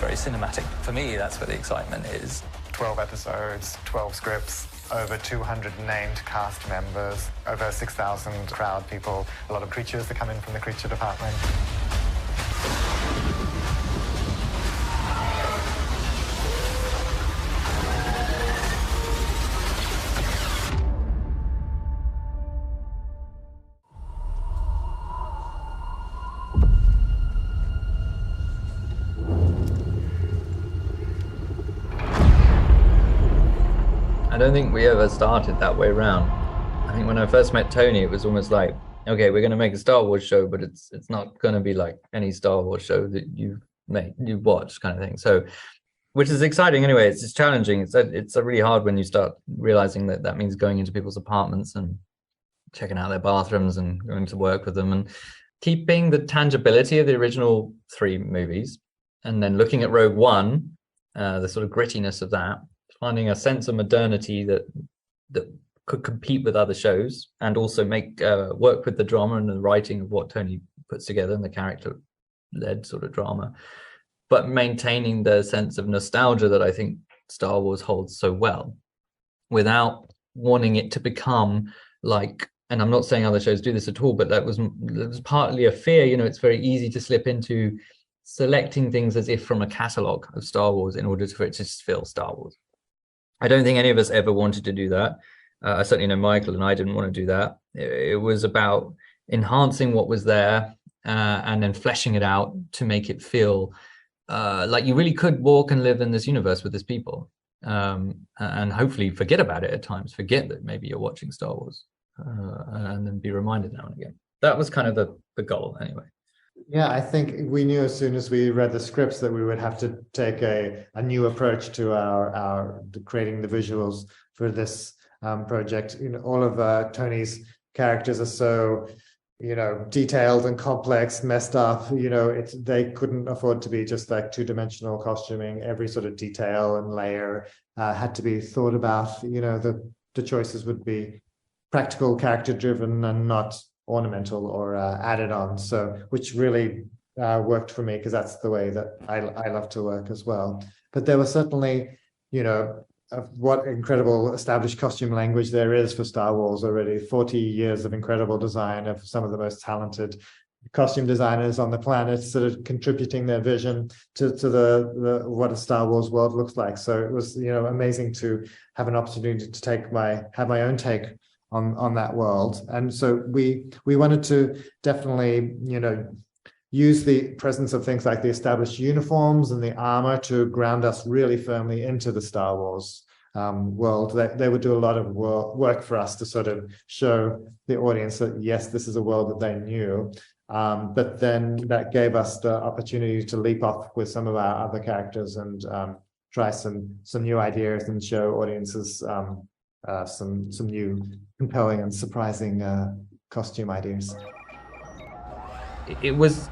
very cinematic. For me, that's where the excitement is. 12 episodes, 12 scripts, over 200 named cast members, over 6,000 crowd people, a lot of creatures that come in from the creature department. I don't think we ever started that way around. I think when I first met Tony, it was almost like, okay, we're going to make a Star Wars show, but it's not going to be like any Star Wars show that you've watched, kind of thing. So, which is exciting anyway. It's challenging. It's really hard when you start realizing that means going into people's apartments and checking out their bathrooms and going to work with them and keeping the tangibility of the original 3 movies, and then looking at Rogue One, the sort of grittiness of that, finding a sense of modernity that could compete with other shows, and also make work with the drama and the writing of what Tony puts together and the character-led sort of drama, but maintaining the sense of nostalgia that I think Star Wars holds so well, without wanting it to become like, and I'm not saying other shows do this at all, but that was partly a fear. You know, it's very easy to slip into selecting things as if from a catalogue of Star Wars in order for it to just feel Star Wars. I don't think any of us ever wanted to do that. I certainly know Michael and I didn't want to do that. It was about enhancing what was there and then fleshing it out to make it feel like you really could walk and live in this universe with these people, and hopefully forget about it at times, forget that maybe you're watching Star Wars, and then be reminded now and again. That was kind of the goal anyway. Yeah, I think we knew as soon as we read the scripts that we would have to take a new approach to our creating the visuals for this project. You know, all of Tony's characters are so, you know, detailed and complex, messed up. You know, they couldn't afford to be just like 2-dimensional costuming. Every sort of detail and layer had to be thought about. You know, the choices would be practical, character driven, and not ornamental or added on, so which really worked for me, because that's the way that I love to work as well. But there was certainly, you know, what incredible established costume language there is for Star Wars already. 40 years of incredible design of some of the most talented costume designers on the planet, sort of contributing their vision to the what a Star Wars world looks like. So it was, you know, amazing to have an opportunity to have my own take on that world. And so we wanted to definitely, you know, use the presence of things like the established uniforms and the armor to ground us really firmly into the Star Wars world. They would do a lot of work for us to sort of show the audience that, yes, this is a world that they knew. But then that gave us the opportunity to leap off with some of our other characters and try some new ideas and show audiences some new compelling and surprising costume ideas. It was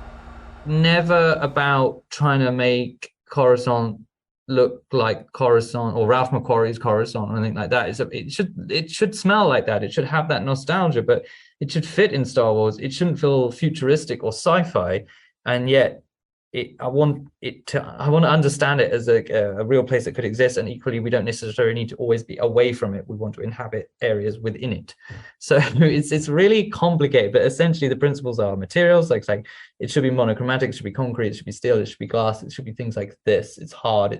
never about trying to make Coruscant look like Coruscant or Ralph McQuarrie's Coruscant or anything like that. It should smell like that. It should have that nostalgia, but it should fit in Star Wars. It shouldn't feel futuristic or sci-fi, and yet I want to understand it as a real place that could exist, and equally we don't necessarily need to always be away from it. We want to inhabit areas within it. So it's really complicated, but essentially the principles are materials, like it should be monochromatic, it should be concrete, it should be steel, it should be glass, it should be things like this. It's hard,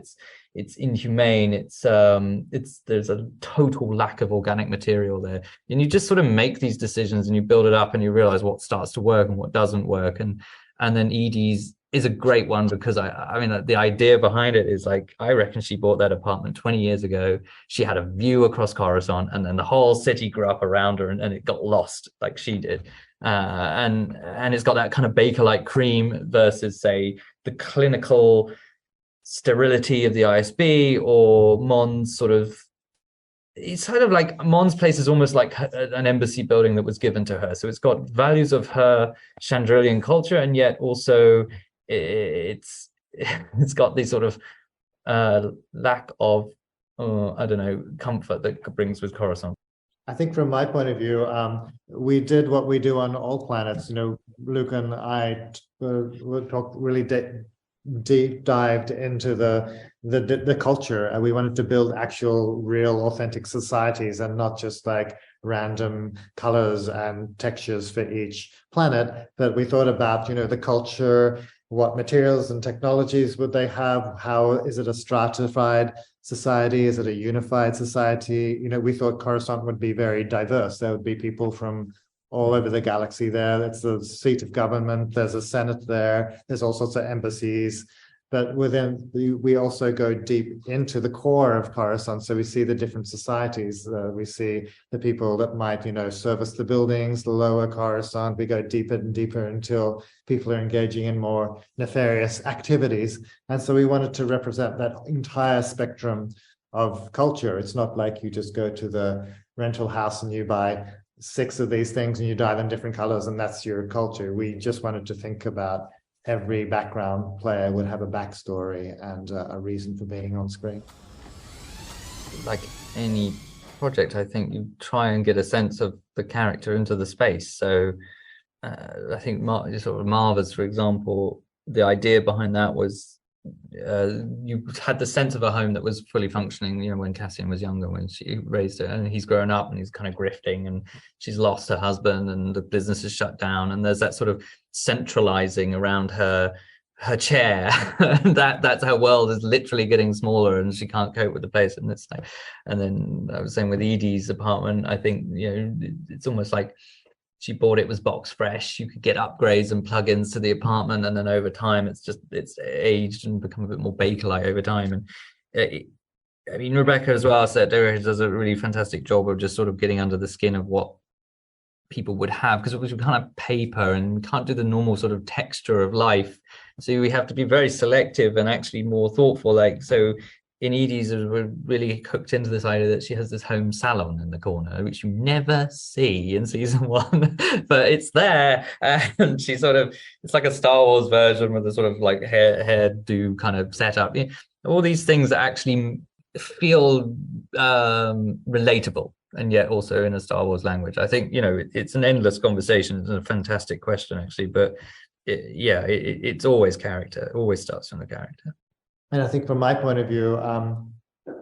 it's inhumane, there's a total lack of organic material there, and you just sort of make these decisions and you build it up and you realize what starts to work and what doesn't work. And then Edie's is a great one, because I mean the idea behind it is, like, I reckon she bought that apartment 20 years ago. She had a view across Coruscant, and then the whole city grew up around her, and it got lost like she did. And it's got that kind of Baker-like cream versus, say, the clinical sterility of the ISB or Mon's sort of. It's sort of like Mon's place is almost like an embassy building that was given to her. So it's got values of her Chandrilian culture, and yet also it's got this sort of lack of comfort that brings with Coruscant. I think from my point of view, we did what we do on all planets. You know, Luke and I would talk really deep dived into the culture, and we wanted to build actual, real, authentic societies, and not just like random colors and textures for each planet. But we thought about, the culture, what materials and technologies would they have? How is it a stratified society? Is it a unified society? We thought Coruscant would be very diverse. There would be people from all over the galaxy there. It's the seat of government. There's a Senate there. There's all sorts of embassies. But we also go deep into the core of Coruscant. So we see the different societies. We see the people that might, service the buildings, the lower Coruscant. We go deeper and deeper until people are engaging in more nefarious activities. And so we wanted to represent that entire spectrum of culture. It's not like you just go to the rental house and you buy 6 of these things and you dye them different colors and that's your culture. We just wanted to think about every background player would have a backstory and a reason for being on screen. Like any project, I think you try and get a sense of the character into the space. So I think sort of Marvers, for example, the idea behind that was you had the sense of a home that was fully functioning, when Cassian was younger, when she raised it, and he's grown up and he's kind of grifting and she's lost her husband and the business is shut down, and there's that sort of centralizing around her chair. That's her world is literally getting smaller and she can't cope with the place. And it's like, and then I was saying with Edie's apartment, I think it's almost like she bought it was box fresh. You could get upgrades and plugins to the apartment, and then over time it's aged and become a bit more Baker-like over time. And Rebecca as well said does a really fantastic job of just sort of getting under the skin of what people would have, because we can't have paper and we can't do the normal sort of texture of life. So we have to be very selective and actually more thoughtful. Like, so in Edie's, we're really hooked into this idea that she has this home salon in the corner, which you never see in season 1, but it's there. And she it's like a Star Wars version with a sort of like hairdo kind of setup. All these things that actually feel relatable, and yet also in a Star Wars language. I think, it's an endless conversation. It's a fantastic question, actually, but it's always character. It always starts from the character. And I think from my point of view, I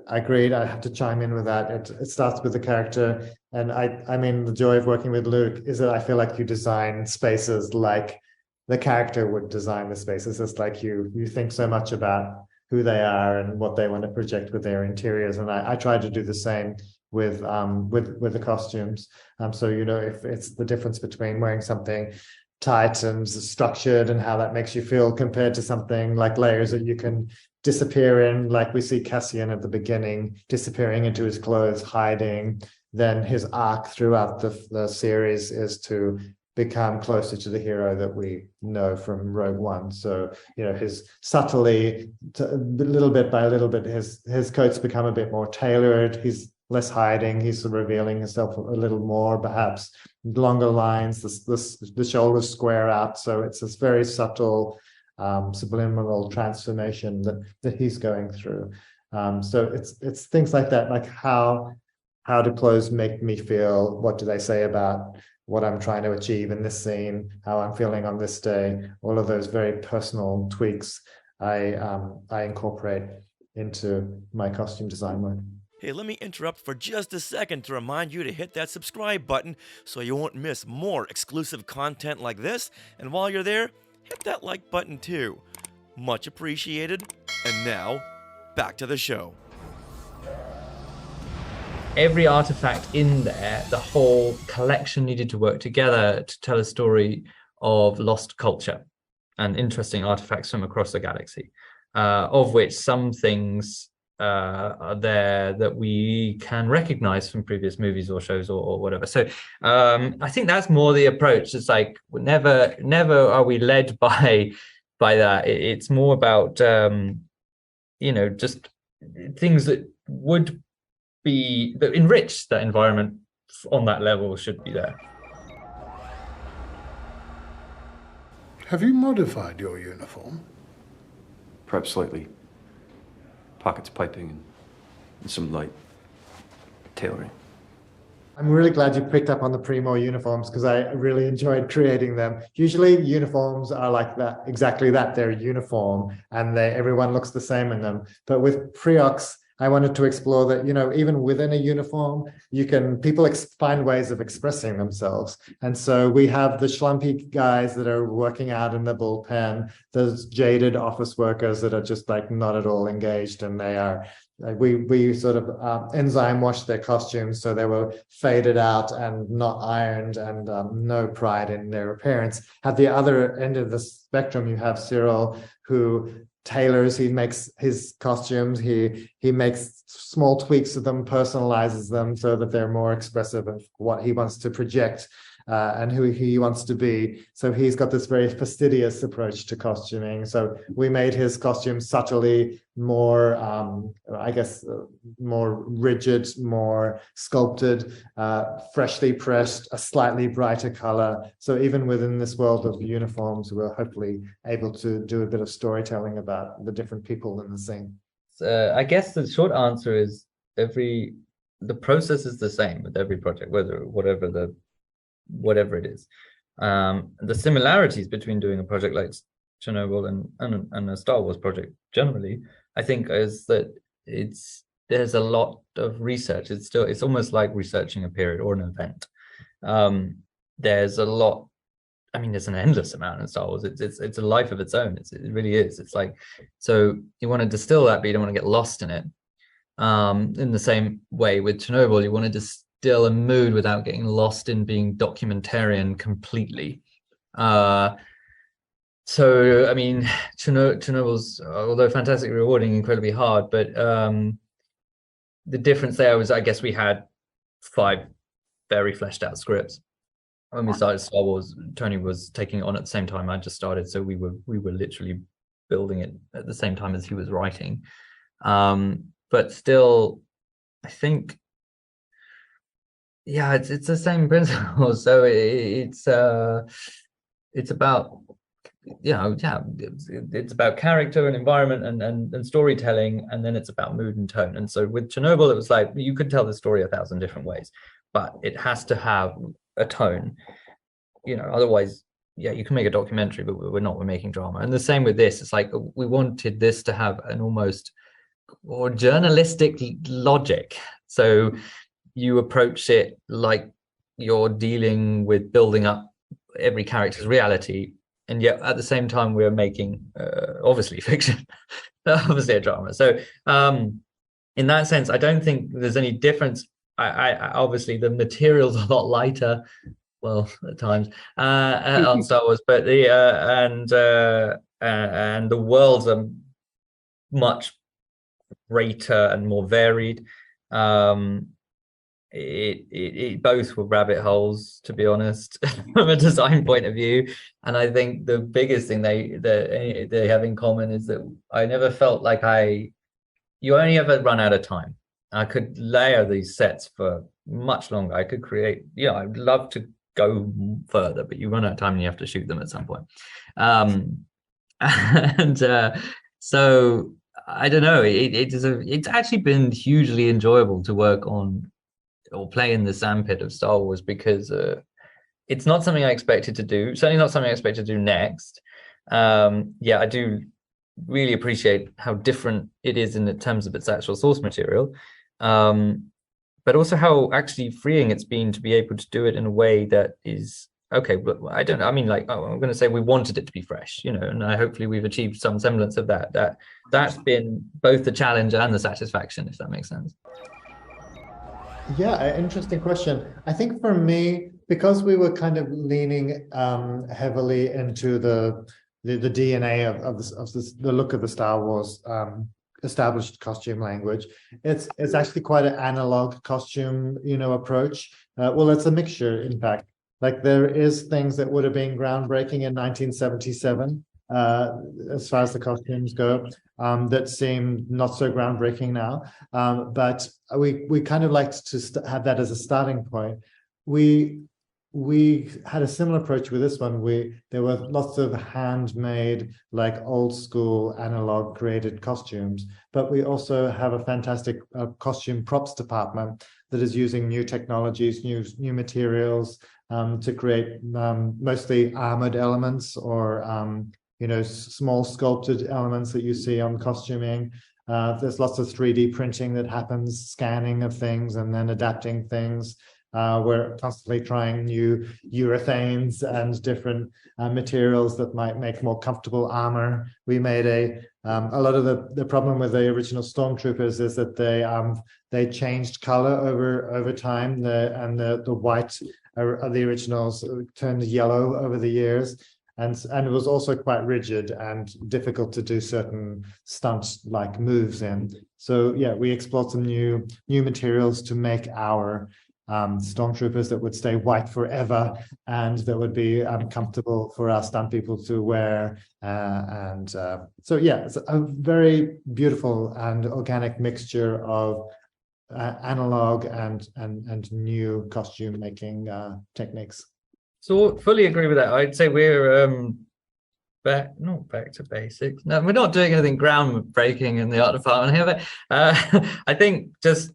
agreed. I have to chime in with that. It starts with the character. And I mean, the joy of working with Luke is that I feel like you design spaces like the character would design the spaces. It's like you think so much about who they are and what they want to project with their interiors. And I try to do the same with the costumes. So, if it's the difference between wearing something tight and structured and how that makes you feel compared to something like layers that you can disappear in, like we see Cassian at the beginning disappearing into his clothes, hiding. Then his arc throughout the series is to become closer to the hero that we know from Rogue One. So, his subtly, little bit by little bit, his coats become a bit more tailored. He's less hiding. He's revealing himself a little more, perhaps longer lines. The shoulders square out. So it's this very subtle, subliminal transformation that he's going through. So it's things like that, like how do clothes make me feel? What do they say about what I'm trying to achieve in this scene? How I'm feeling on this day? All of those very personal tweaks I incorporate into my costume design work. Hey, let me interrupt for just a second to remind you to hit that subscribe button so you won't miss more exclusive content like this. And while you're there, hit that like button too. Much appreciated. And now, back to the show. Every artifact in there, the whole collection needed to work together to tell a story of lost culture and interesting artifacts from across the galaxy, of which some things are there that we can recognize from previous movies or shows or whatever. So I think that's more the approach. It's like never are we led by that. It's more about just things that would be that enrich that environment on that level should be there. Have you modified your uniform? Perhaps slightly. Pockets piping and some light tailoring. I'm really glad you picked up on the Primo uniforms because I really enjoyed creating them. Usually uniforms are like that, exactly that. They're uniform and everyone looks the same in them. But with Preox, I wanted to explore that, even within a uniform, people find ways of expressing themselves. And so we have the schlumpy guys that are working out in the bullpen, those jaded office workers that are just like not at all engaged, and they are, we sort of enzyme washed their costumes so they were faded out and not ironed and no pride in their appearance. At the other end of the spectrum, you have Cyril, who tailors, he makes his costumes, he makes small tweaks of them, personalizes them so that they're more expressive of what he wants to project and who he wants to be. So he's got this very fastidious approach to costuming. So we made his costume subtly more, more rigid, more sculpted, freshly pressed, a slightly brighter color. So even within this world of uniforms, we're hopefully able to do a bit of storytelling about the different people in the scene. I guess the short answer is the process is the same with every project, whatever it is. The similarities between doing a project like Chernobyl and a Star Wars project generally, I think, is that there's a lot of research. It's almost like researching a period or an event. There's a lot. I mean, there's an endless amount in Star Wars. It's a life of its own. It really is. It's like, so you want to distill that, but you don't want to get lost in it. In the same way with Chernobyl, you want to distill a mood without getting lost in being documentarian completely. So, I mean, Chernobyl's, although fantastically rewarding, incredibly hard, but the difference there was, I guess we had 5 very fleshed out scripts. When we started Star Wars, Tony was taking it on at the same time I just started, so we were literally building it at the same time as he was writing. But still, I think, yeah, it's the same principle. So it's about, it's about character and environment and storytelling, and then it's about mood and tone. And so with Chernobyl, it was like you could tell the story 1,000 different ways, but it has to have a tone, otherwise, you can make a documentary, but we're making drama. And the same with this. It's like we wanted this to have an almost or journalistic logic. So you approach it like you're dealing with building up every character's reality, and yet at the same time we're making obviously fiction, obviously a drama. So in that sense, I don't think there's any difference. I obviously the material's a lot lighter, well, at times on Star Wars, but the worlds are much greater and more varied. It both were rabbit holes, to be honest, from a design point of view. And I think the biggest thing they have in common is that I never felt like you only ever run out of time. I could layer these sets for much longer. I could create, I'd love to go further, but you run out of time and you have to shoot them at some point. So I don't know. It's actually been hugely enjoyable to work on or play in the sandpit of Star Wars, because it's not something I expected to do. Certainly not something I expect to do next. I do really appreciate how different it is in terms of its actual source material, but also how actually freeing it's been to be able to do it in a way that is okay. But I'm going to say we wanted it to be fresh, and hopefully we've achieved some semblance of that. That's been both the challenge and the satisfaction, if that makes sense. Yeah, interesting question. I think for me, because we were kind of leaning heavily into the DNA of the look of the Star Wars established costume language, it's actually quite an analog costume, approach. Well, it's a mixture, in fact. Like there is things that would have been groundbreaking in 1977, as far as the costumes go, that seem not so groundbreaking now. But we kind of liked to have that as a starting point. We we had a similar approach with this one. There were lots of handmade, like old school analog created costumes, but we also have a fantastic costume props department that is using new technologies, new materials to create mostly armored elements or small sculpted elements that you see on costuming. There's lots of 3D printing that happens, scanning of things and then adapting things. We're constantly trying new urethanes and different materials that might make more comfortable armor. We made a lot of the problem with the original Stormtroopers is that they changed color over time. The white of the originals turned yellow over the years. And it was also quite rigid and difficult to do certain stunt-like moves in. So yeah, we explored some new materials to make our Stormtroopers that would stay white forever and that would be comfortable for our stunt people to wear. So yeah, it's a very beautiful and organic mixture of analog and new costume making techniques. So fully agree with that. I'd say we're not back to basics. No, we're not doing anything groundbreaking in the art department here, but I think just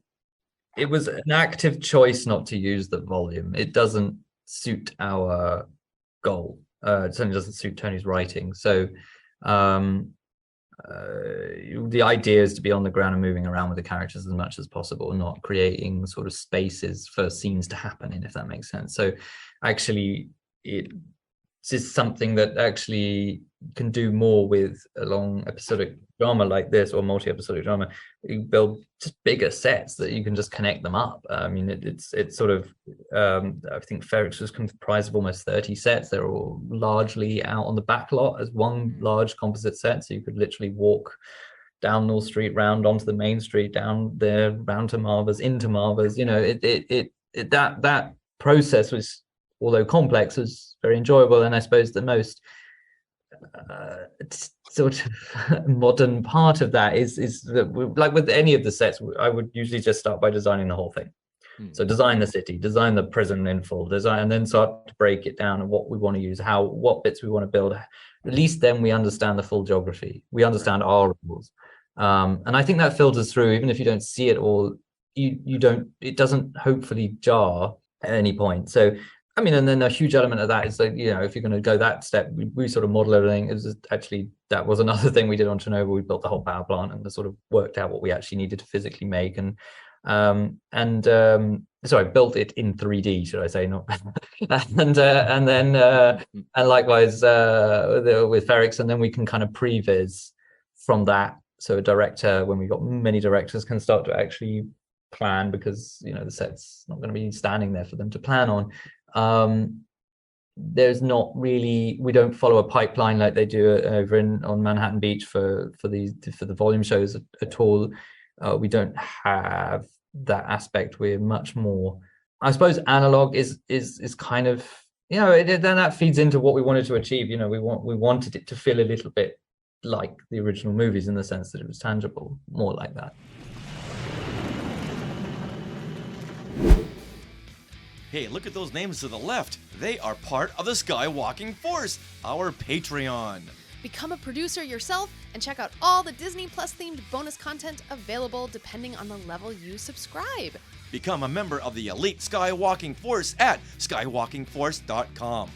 it was an active choice not to use the volume. It doesn't suit our goal. It certainly doesn't suit Tony's writing. So the idea is to be on the ground and moving around with the characters as much as possible, not creating sort of spaces for scenes to happen in, if that makes sense. So actually, it's just something that actually can do more with a long episodic drama like this or multi-episodic drama. You build just bigger sets that you can just connect them up. I mean, it's sort of I think Ferrix was comprised of almost 30 sets. They're all largely out on the back lot as one large composite set, so you could literally walk down North Street, round onto the main street, down there, round to Marvers, into Marvers. That process was, although complex, was very enjoyable. And I suppose the most sort of modern part of that is that, like with any of the sets, I would usually just start by designing the whole thing. So design the city, design the prison in full, design, and then start to break it down and what we want to use, what bits we want to build. At least then we understand the full geography. We understand our rules. And I think that filters through, even if you don't see it all, it doesn't hopefully jar at any point. So I mean, and then a huge element of that is that, if you're going to go that step, we sort of model everything. It was actually, that was another thing we did on Chernobyl. We built the whole power plant and sort of worked out what we actually needed to physically make. And built it in 3D, should I say, not and likewise with Ferrix, and then we can kind of previs from that. So a director, when we got many directors, can start to actually plan, because the set's not going to be standing there for them to plan on. There's not really, we don't follow a pipeline like they do over on Manhattan Beach for the volume shows at all. We don't have that aspect. We're much more, I suppose, analog is kind of, then that feeds into what we wanted to achieve. We wanted it to feel a little bit like the original movies, in the sense that it was tangible, more like that. Hey, look at those names to the left. They are part of the Skywalking Force, our Patreon. Become a producer yourself and check out all the Disney Plus themed bonus content available depending on the level you subscribe. Become a member of the elite Skywalking Force at skywalkingforce.com.